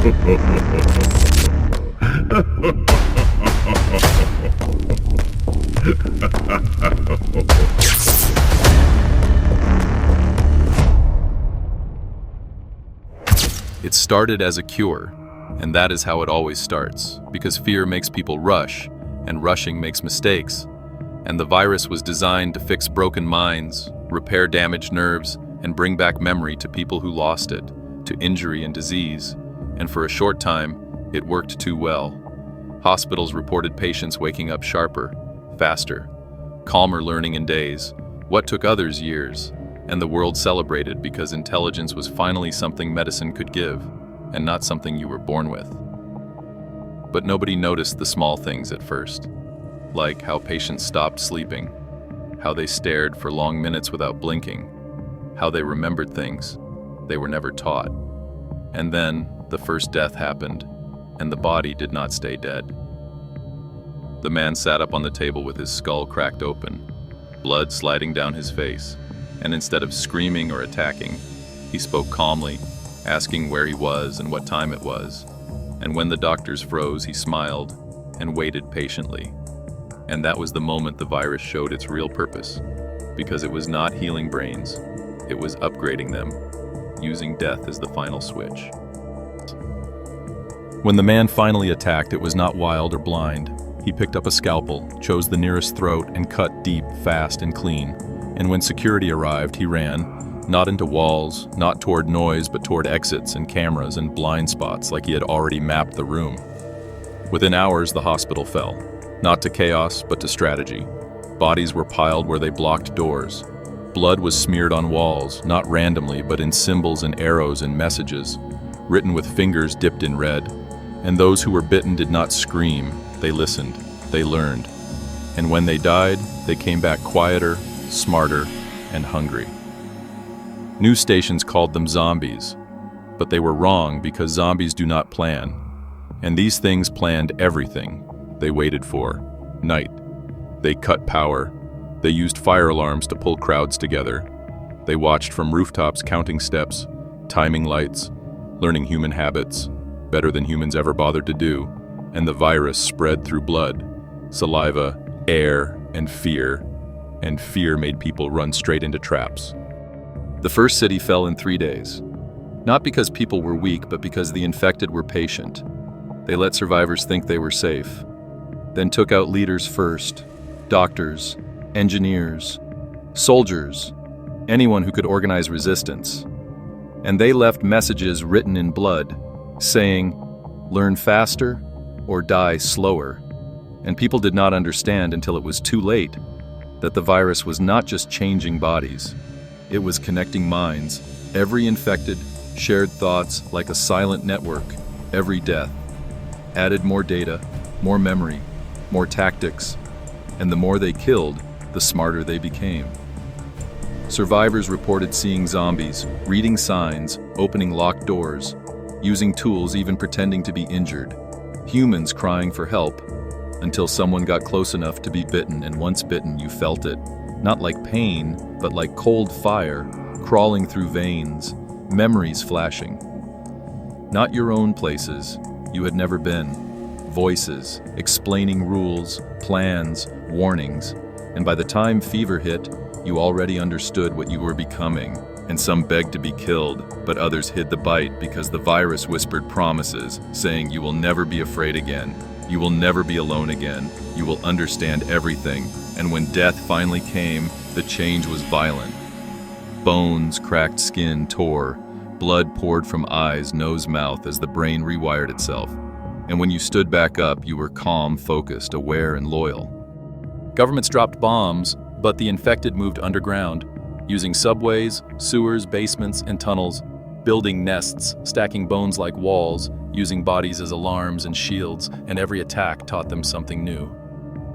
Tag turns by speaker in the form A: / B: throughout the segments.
A: It started as a cure, and that is how it always starts, because fear makes people rush, and rushing makes mistakes. And the virus was designed to fix broken minds, repair damaged nerves, and bring back memory to people who lost it, to injury and disease. And for a short time, it worked too well. Hospitals reported patients waking up sharper, faster, calmer, learning in days what took others years. And the world celebrated because intelligence was finally something medicine could give, and not something you were born with. But nobody noticed the small things at first, like how patients stopped sleeping, how they stared for long minutes without blinking, how they remembered things they were never taught. And then the first death happened, and the body did not stay dead. The man sat up on the table with his skull cracked open, blood sliding down his face. And instead of screaming or attacking, he spoke calmly, asking where he was and what time it was. And when the doctors froze, he smiled and waited patiently. And that was the moment the virus showed its real purpose, because it was not healing brains, it was upgrading them, using death as the final switch. When the man finally attacked, it was not wild or blind. He picked up a scalpel, chose the nearest throat, and cut deep, fast, and clean. And when security arrived, he ran, not into walls, not toward noise, but toward exits and cameras and blind spots like he had already mapped the room. Within hours, the hospital fell, not to chaos, but to strategy. Bodies were piled where they blocked doors. Blood was smeared on walls, not randomly, but in symbols and arrows and messages, written with fingers dipped in red. And those who were bitten did not scream, they listened, they learned. And when they died, they came back quieter, smarter, and hungry. News stations called them zombies, but they were wrong because zombies do not plan. And these things planned everything they waited for. Night. They cut power. They used fire alarms to pull crowds together. They watched from rooftops, counting steps, timing lights, learning human habits, better than humans ever bothered to do. And the virus spread through blood, saliva, air, and fear made people run straight into traps. The first city fell in 3 days, not because people were weak, but because the infected were patient. They let survivors think they were safe, then took out leaders first, doctors, engineers, soldiers, anyone who could organize resistance. And they left messages written in blood, saying, "Learn faster or die slower." And people did not understand until it was too late that the virus was not just changing bodies, it was connecting minds. Every infected shared thoughts like a silent network. Every death added more data, more memory, more tactics, and the more they killed, the smarter they became. Survivors reported seeing zombies, reading signs, opening locked doors, using tools, even pretending to be injured. Humans crying for help, until someone got close enough to be bitten, and once bitten, you felt it. Not like pain, but like cold fire, crawling through veins, memories flashing. Not your own places you had never been. Voices, explaining rules, plans, warnings. And by the time fever hit, you already understood what you were becoming. And some begged to be killed, but others hid the bite because the virus whispered promises, saying you will never be afraid again. You will never be alone again. You will understand everything. And when death finally came, the change was violent. Bones, cracked skin tore. Blood poured from eyes, nose, mouth as the brain rewired itself. And when you stood back up, you were calm, focused, aware, and loyal. Governments dropped bombs, but the infected moved underground, using subways, sewers, basements, and tunnels, building nests, stacking bones like walls, using bodies as alarms and shields, and every attack taught them something new.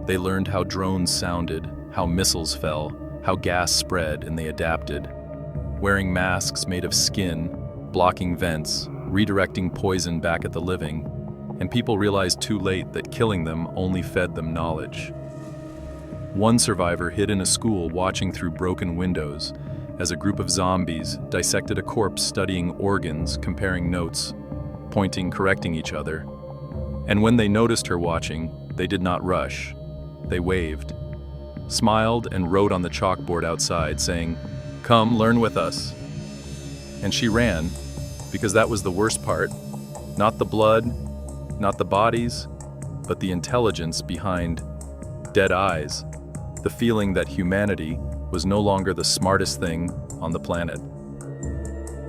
A: They learned how drones sounded, how missiles fell, how gas spread, and they adapted. Wearing masks made of skin, blocking vents, redirecting poison back at the living, and people realized too late that killing them only fed them knowledge. One survivor hid in a school watching through broken windows as a group of zombies dissected a corpse, studying organs, comparing notes. pointing, correcting each other. And when they noticed her watching, they did not rush. They waved, smiled, and wrote on the chalkboard outside, saying, "Come, learn with us." And she ran, because that was the worst part. Not the blood, not the bodies, but the intelligence behind dead eyes, the feeling that humanity was no longer the smartest thing on the planet.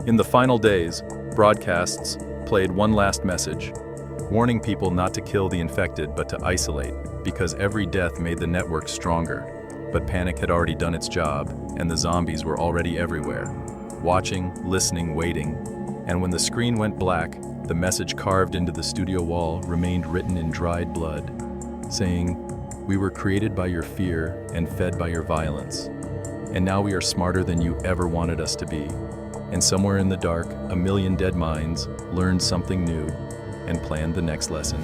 A: In the final days, broadcasts played one last message, warning people not to kill the infected but to isolate, because every death made the network stronger. But panic had already done its job, and the zombies were already everywhere, watching, listening, waiting. And when the screen went black, the message carved into the studio wall remained written in dried blood, saying, "We were created by your fear and fed by your violence. And now we are smarter than you ever wanted us to be." And somewhere in the dark, a million dead minds learned something new and planned the next lesson.